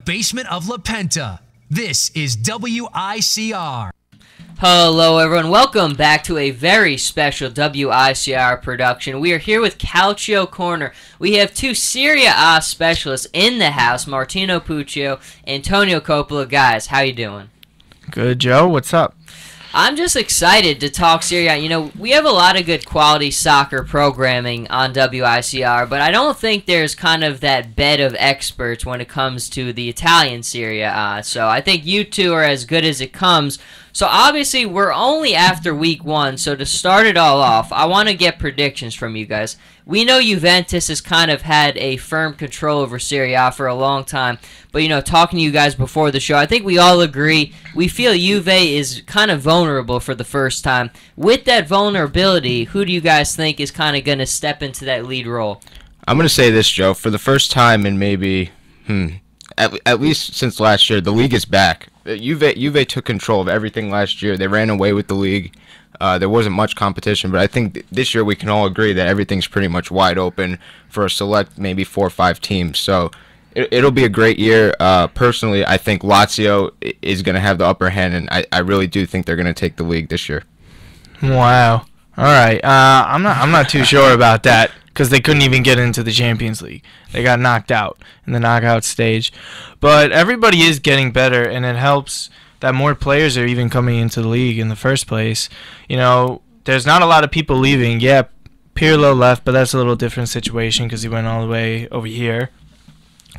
basement of La Penta. This is WICR. Hello everyone, welcome back to a very special WICR production. We are here with Calcio Corner. We have two Serie A specialists in the house, Martino Puccio, Antonio Coppola. Guys, how you doing? Good, Joe. What's up? I'm just excited to talk Serie A. You know, we have a lot of good quality soccer programming on WICR, but I don't think there's kind of that bed of experts when it comes to the Italian Serie A. So I think you two are as good as it comes. So obviously we're only after week one, so to start it all off, I want to get predictions from you guys. We know Juventus has kind of had a firm control over Serie A for a long time, but you know, talking to you guys before the show, I think we all agree, we feel Juve is kind of vulnerable for the first time. With that vulnerability, who do you guys think is kind of going to step into that lead role? I'm going to say this, Joe. For the first time in maybe, at least since last year, the league is back. Juve took control of everything last year. They ran away with the league. There wasn't much competition, but I think this year we can all agree that everything's pretty much wide open for a select maybe 4 or 5 teams. So it'll be a great year. Personally, I think Lazio is going to have the upper hand, and I really do think they're going to take the league this year. Wow. All right. I'm not too sure about that because they couldn't even get into the Champions League. They got knocked out in the knockout stage. But everybody is getting better, and it helps that more players are even coming into the league in the first place. You know, there's not a lot of people leaving. Yeah, Pirlo left, but that's a little different situation because he went all the way over here.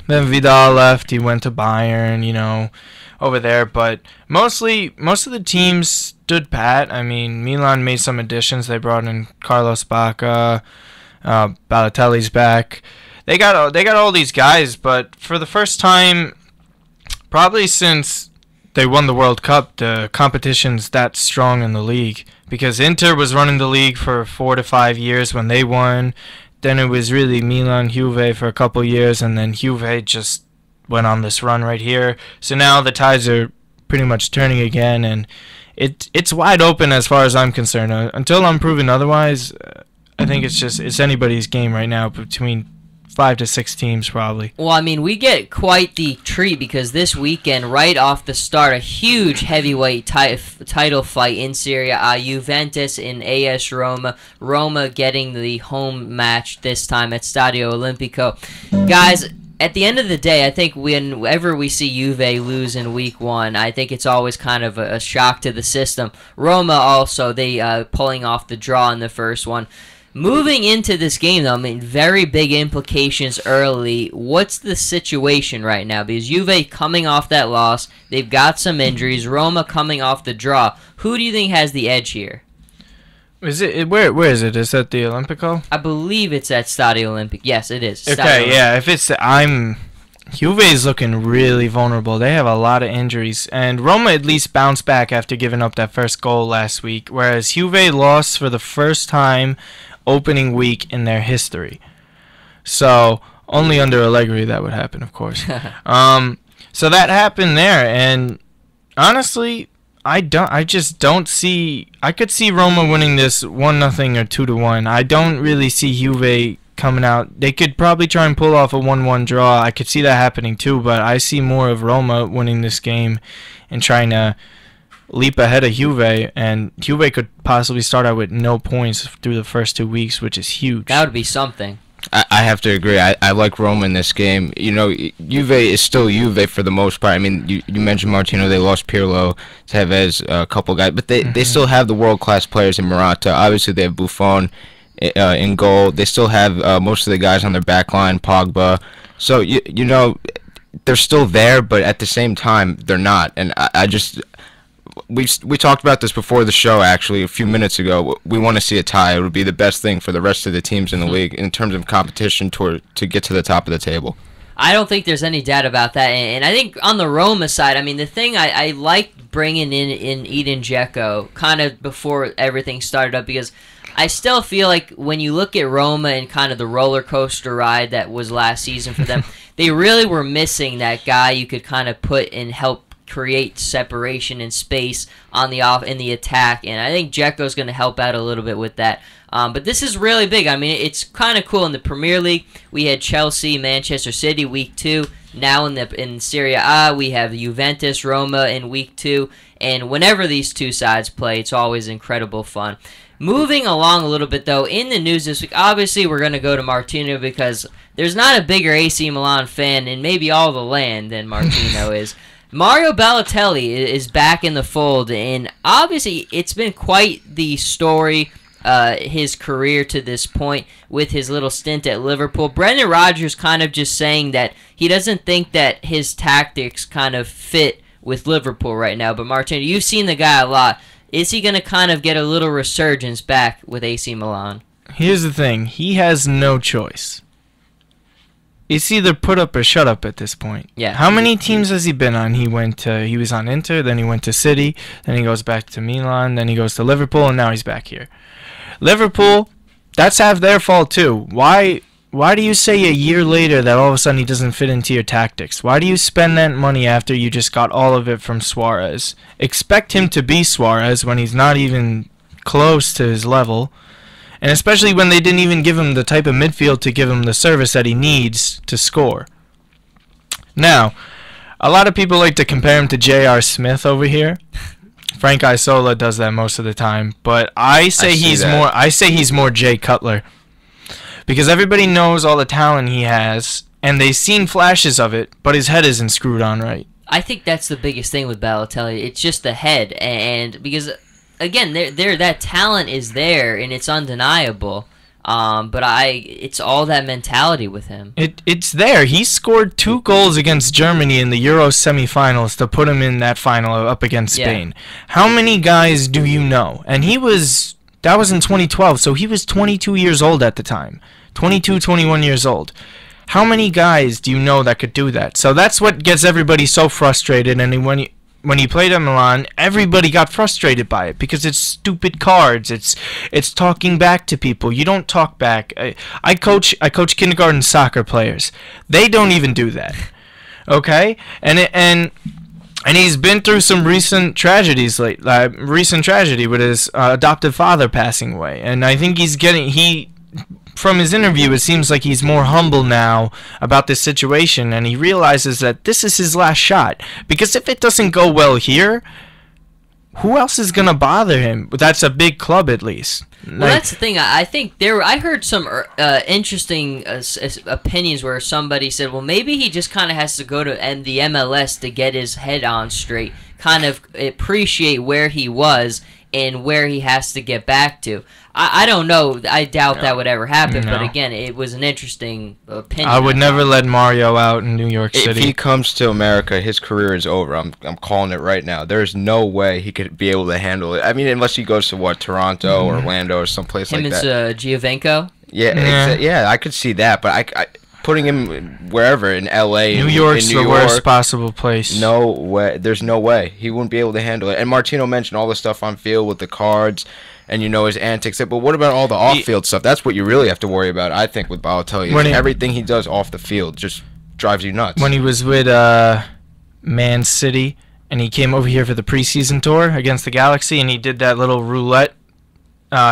Then Vidal left. He went to Bayern, you know, over there. But most of the teams stood pat. I mean, Milan made some additions. They brought in Carlos Bacca. Balotelli's back. They got all these guys, but for the first time, probably since they won the World Cup, the competition's that strong in the league. Because Inter was running the league for 4 to 5 years when they won. Then it was really Milan, Juve for a couple years, and then Juve just went on this run right here. So now the tides are pretty much turning again, and it's wide open as far as I'm concerned. Until I'm proven otherwise, I think it's anybody's game right now between 5 to 6 teams probably. Well, I mean, we get quite the treat because this weekend, right off the start, a huge heavyweight title fight in Serie A. Juventus in AS Roma. Roma getting the home match this time at Stadio Olimpico. Guys, at the end of the day, I think whenever we see Juve lose in week one, I think it's always kind of a shock to the system. Roma also, they pulling off the draw in the first one. Moving into this game, though, I mean, very big implications early. What's the situation right now? Because Juve coming off that loss, they've got some injuries. Roma coming off the draw. Who do you think has the edge here? Is it where is it? Is that the Olimpico? I believe it's at Stadio Olimpico. Yes, it is. Okay, yeah. If it's Juve is looking really vulnerable. They have a lot of injuries, and Roma at least bounced back after giving up that first goal last week, whereas Juve lost for the first time opening week in their history. So only under Allegri that would happen, of course. So that happened there, and honestly, I just don't see. I could see Roma winning this 1-0 or 2-1. I don't really see Juve coming out. They could probably try and pull off a 1-1 draw. I could see that happening too, but I see more of Roma winning this game and trying to leap ahead of Juve, and Juve could possibly start out with no points through the first 2 weeks, which is huge. That would be something. I have to agree. I like Roma in this game. You know, Juve is still Juve for the most part. I mean, you mentioned Martino. They lost Pirlo, Tevez, a couple guys, but they still have the world-class players in Morata. Obviously, they have Buffon in goal. They still have most of the guys on their back line, Pogba. So, you know, they're still there, but at the same time, they're not. And I just... We talked about this before the show, actually, a few minutes ago. We want to see a tie. It would be the best thing for the rest of the teams in the league in terms of competition to get to the top of the table. I don't think there's any doubt about that. And I think on the Roma side, I mean, the thing I liked bringing in Edin Dzeko kind of before everything started up, because I still feel like when you look at Roma and kind of the roller coaster ride that was last season for them, they really were missing that guy you could kind of put and help create separation and space on the in the attack, and I think Dzeko's going to help out a little bit with that. But this is really big. I mean, it's kind of cool in the Premier League. We had Chelsea, Manchester City week 2. Now in Serie A, we have Juventus, Roma in week 2, and whenever these two sides play, it's always incredible fun. Moving along a little bit, though, in the news this week, obviously we're going to go to Martino because there's not a bigger AC Milan fan in maybe all the land than Martino is. Mario Balotelli is back in the fold, and obviously it's been quite the story, his career to this point with his little stint at Liverpool. Brendan Rodgers kind of just saying that he doesn't think that his tactics kind of fit with Liverpool right now. But Martino, you've seen the guy a lot. Is he going to kind of get a little resurgence back with AC Milan? Here's the thing. He has no choice. It's either put up or shut up at this point. Yeah. How many teams has he been on? He was on Inter, then he went to City, then he goes back to Milan, then he goes to Liverpool, and now he's back here. Liverpool, that's half their fault too. Why do you say a year later that all of a sudden he doesn't fit into your tactics? Why do you spend that money after you just got all of it from Suarez? Expect him to be Suarez when he's not even close to his level. And especially when they didn't even give him the type of midfield to give him the service that he needs to score. Now, a lot of people like to compare him to J.R. Smith over here. Frank Isola does that most of the time, but I say he's more Jay Cutler. Because everybody knows all the talent he has, and they've seen flashes of it, but his head isn't screwed on right. I think that's the biggest thing with Balotelli. It's just the head, and because again, that talent is there and it's undeniable. But it's all that mentality with him. It's there. He scored 2 goals against Germany in the Euro semifinals to put him in that final up against Spain. How many guys do you know? And that was in 2012, so he was 22 years old at the time. 22, 21 years old. How many guys do you know that could do that? So that's what gets everybody so frustrated, and when he played at Milan, everybody got frustrated by it because it's stupid cards. It's talking back to people. You don't talk back. I coach kindergarten soccer players. They don't even do that. Okay? And he's been through some recent tragedies recent tragedy with his adoptive father passing away. And I think from his interview, it seems like he's more humble now about this situation, and he realizes that this is his last shot. Because if it doesn't go well here, who else is going to bother him? That's a big club, at least. Well, that's the thing. I think I heard some interesting opinions where somebody said, well, maybe he just kind of has to go to the MLS to get his head on straight, kind of appreciate where he was and where he has to get back to. I don't know. I doubt that would ever happen. No. But again, it was an interesting opinion. I would never let Mario out in New York City. If he comes to America, his career is over. I'm calling it right now. There's no way he could be able to handle it. I mean, unless he goes to Toronto or Orlando or someplace like that. Him as Giovenco? Yeah, I could see that. But I putting him wherever in L.A. New York's the worst possible place. No way. There's no way he wouldn't be able to handle it. And Martino mentioned all the stuff on field with the cards. And his antics. But what about all the off-field stuff? That's what you really have to worry about, I think, with Balotelli. Everything he does off the field just drives you nuts. When he was with Man City, and he came over here for the preseason tour against the Galaxy, and he did that little roulette.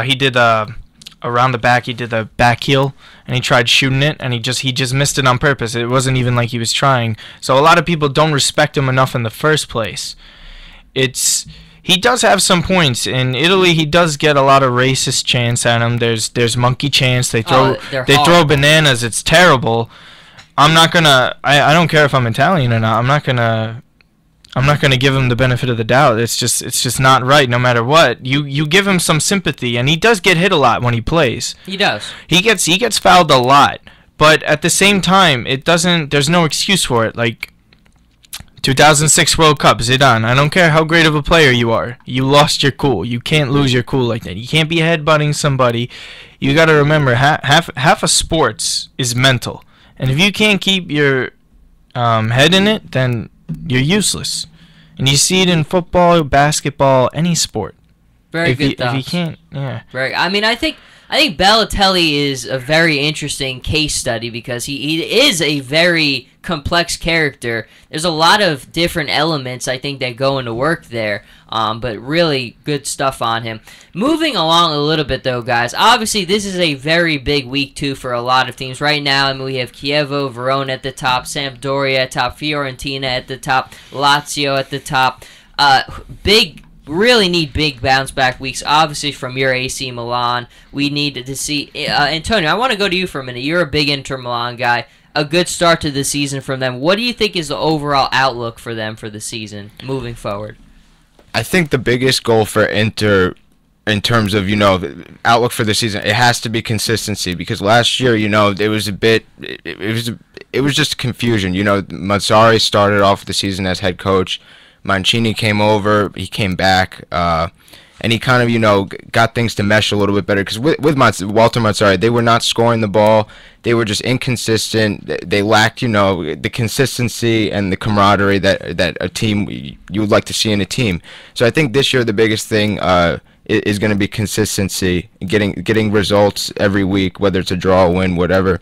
He did around the back. He did the back heel, and he tried shooting it, and he just missed it on purpose. It wasn't even like he was trying. So a lot of people don't respect him enough in the first place. He does have some points. In Italy, he does get a lot of racist chants at him. There's monkey chants. They throw bananas. It's terrible. I'm not gonna. I don't care if I'm Italian or not. I'm not gonna give him the benefit of the doubt. It's just not right. No matter what, you give him some sympathy, and he does get hit a lot when he plays. He does. He gets fouled a lot, but at the same time, there's no excuse for it. Like 2006 World Cup, Zidane. I don't care how great of a player you are. You lost your cool. You can't lose your cool like that. You can't be headbutting somebody. You got to remember, half of sports is mental. And if you can't keep your head in it, then you're useless. And you see it in football, basketball, any sport. Very good thoughts. If you can't, yeah. I mean, I think Balotelli is a very interesting case study because he is a very complex character. There's a lot of different elements, I think, that go into work there. But really good stuff on him. Moving along a little bit, though, guys. Obviously, this is a very big week, too, for a lot of teams. Right now, I mean, we have Chievo, Verona at the top, Sampdoria at top, Fiorentina at the top, Lazio at the top. Really need big bounce back weeks, obviously, from your AC Milan. We need to see Antonio, I want to go to you for a minute. You're a big Inter Milan guy. A good start to the season from them. What do you think is the overall outlook for them for the season moving forward? I think the biggest goal for Inter in terms of, outlook for the season, it has to be consistency, because last year, it was a bit, it was just confusion. Mazzarri started off the season as head coach. Mancini came over, he came back, and he kind of, got things to mesh a little bit better. Because with Walter Mazzarri, they were not scoring the ball. They were just inconsistent. They lacked, the consistency and the camaraderie that a team you would like to see in a team. So I think this year the biggest thing is going to be consistency, getting results every week, whether it's a draw, a win, whatever.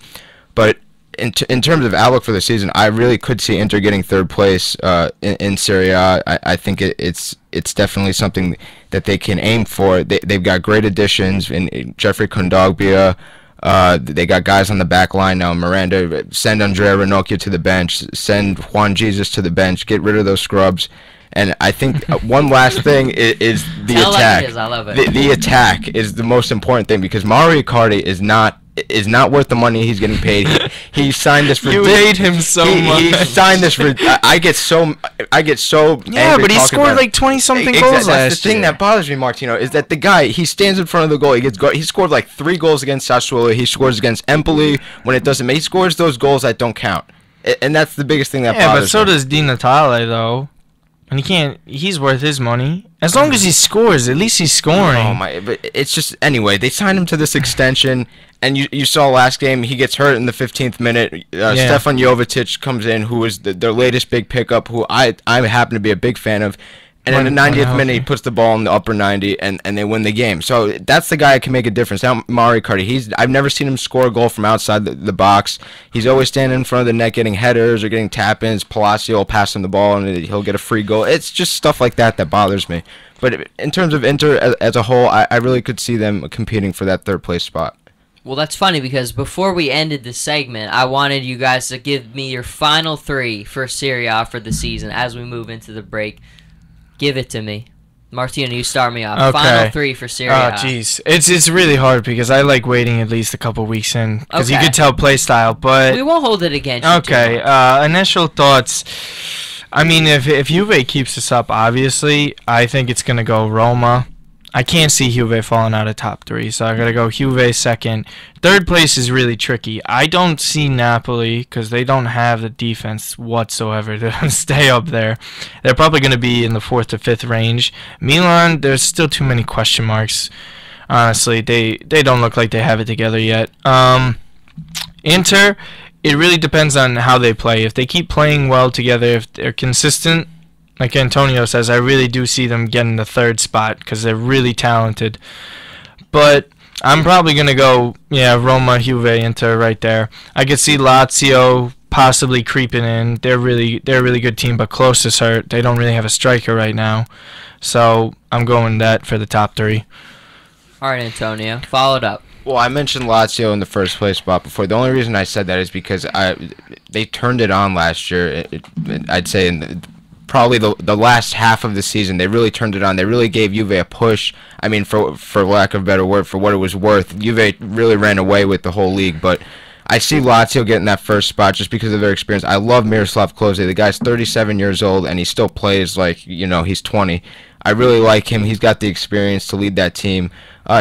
But in terms of outlook for the season, I really could see Inter getting third place in Serie A. I think it's definitely something that they can aim for. They've got great additions in Jeffrey Kondogbia. They got guys on the back line now. Miranda, send Andrea Ranocchia to the bench. Send Juan Jesus to the bench. Get rid of those scrubs. And I think one last thing is the attack. Like it is. I love it. The attack is the most important thing, because Mario Icardi is not worth the money he's getting paid. He signed this for. You hate him so much. He signed this for. I get so. Yeah, but he scored like 20-something goals last year. That's the thing that bothers me, Martino, is that the guy, he stands in front of the goal. He scored like 3 goals against Sassuolo. He scores against Empoli when it doesn't. He scores those goals that don't count, and that's the biggest thing that bothers me. Yeah, but so does Di Natale, though. And he's worth his money. As long as he scores, at least he's scoring. Oh my, but it's just, anyway, they signed him to this extension, and you saw last game, he gets hurt in the 15th minute. Stefan Jovetic comes in, who was their latest big pickup, who I happen to be a big fan of. And in the 90th minute, he puts the ball in the upper 90, and they win the game. So that's the guy that can make a difference. Now, Mario Icardi, I've never seen him score a goal from outside the box. He's always standing in front of the net getting headers or getting tap-ins. Palacio will pass him the ball, and he'll get a free goal. It's just stuff like that bothers me. But in terms of Inter as a whole, I really could see them competing for that third-place spot. Well, that's funny, because before we ended the segment, I wanted you guys to give me your final 3 for Serie A for the season as we move into the break. Give it to me. Martino, you start me off. Okay. Final 3 for Serie A. Oh, jeez. It's really hard, because I like waiting at least a couple weeks in, because you could tell play style, but... We won't hold it against you. Okay, initial thoughts. I mean, if Juve keeps this up, obviously, I think it's going to go Roma. I can't see Juve falling out of top 3, so I got to go Juve second. Third place is really tricky. I don't see Napoli, because they don't have the defense whatsoever to stay up there. They're probably going to be in the 4th to 5th range. Milan, there's still too many question marks. Honestly, they don't look like they have it together yet. Inter, it really depends on how they play. If they keep playing well together, if they're consistent, like Antonio says, I really do see them getting the 3rd spot, because they're really talented. But I'm probably going to go, Roma, Juve, Inter right there. I could see Lazio possibly creeping in. They're a really good team, but Klose is hurt. They don't really have a striker right now. So I'm going that for the top 3. All right, Antonio. Follow it up. Well, I mentioned Lazio in the first place spot before. The only reason I said that is because they turned it on last year. I'd say probably the last half of the season, they really turned it on. They really gave Juve a push. I mean, for lack of a better word, for what it was worth, Juve really ran away with the whole league. But I see Lazio getting that first spot just because of their experience. I love Miroslav Klose. The guy's 37 years old, and he still plays like, he's 20. I really like him. He's got the experience to lead that team.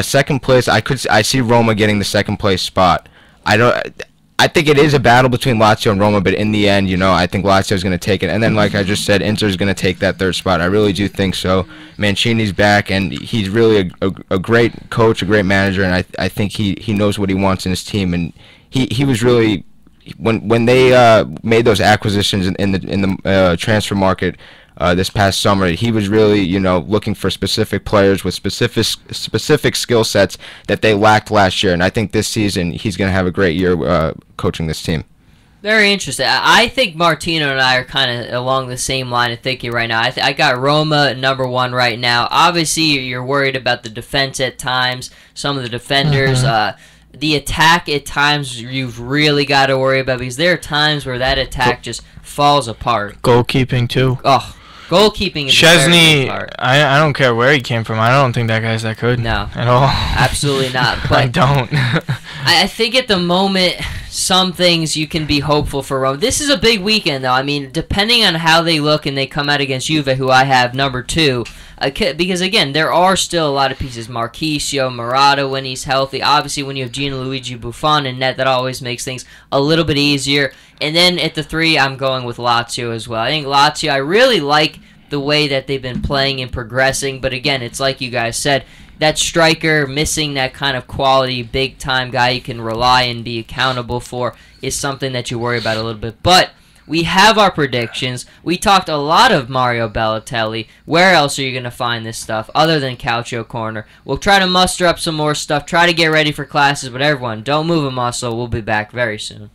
Second place, I see Roma getting the second place spot. I think it is a battle between Lazio and Roma, but in the end, I think Lazio is going to take it. And then, like I just said, Inter is going to take that 3rd spot. I really do think so. Mancini's back, and he's really a great coach, a great manager, and I think he knows what he wants in his team. And he was really, when they made those acquisitions in the transfer market this past summer, he was really looking for specific players with specific skill sets that they lacked last year. And I think this season he's going to have a great year coaching this team. Very interesting. I think Martino and I are kind of along the same line of thinking right now. I got Roma #1 right now. Obviously, you're worried about the defense at times, some of the defenders. The attack at times you've really got to worry about because there are times where that attack just falls apart. Goalkeeping, too. Oh, goalkeeping is Chesney, a part. I don't care where he came from. I don't think that guy's that good. No. At all. Absolutely not. But I don't. I think at the moment, some things you can be hopeful for Rome. This is a big weekend, though. I mean, depending on how they look and they come out against Juve, who I have #2, because, again, there are still a lot of pieces. Marchisio, Murata when he's healthy. Obviously, when you have Gianluigi Buffon in net, that always makes things a little bit easier. And then at the 3, I'm going with Lazio as well. I think Lazio, I really like the way that they've been playing and progressing. But, again, it's like you guys said, that striker missing that kind of quality, big-time guy you can rely and be accountable for is something that you worry about a little bit. But we have our predictions. We talked a lot of Mario Balotelli. Where else are you going to find this stuff other than Calcio Corner? We'll try to muster up some more stuff, try to get ready for classes, but everyone, don't move a muscle. We'll be back very soon.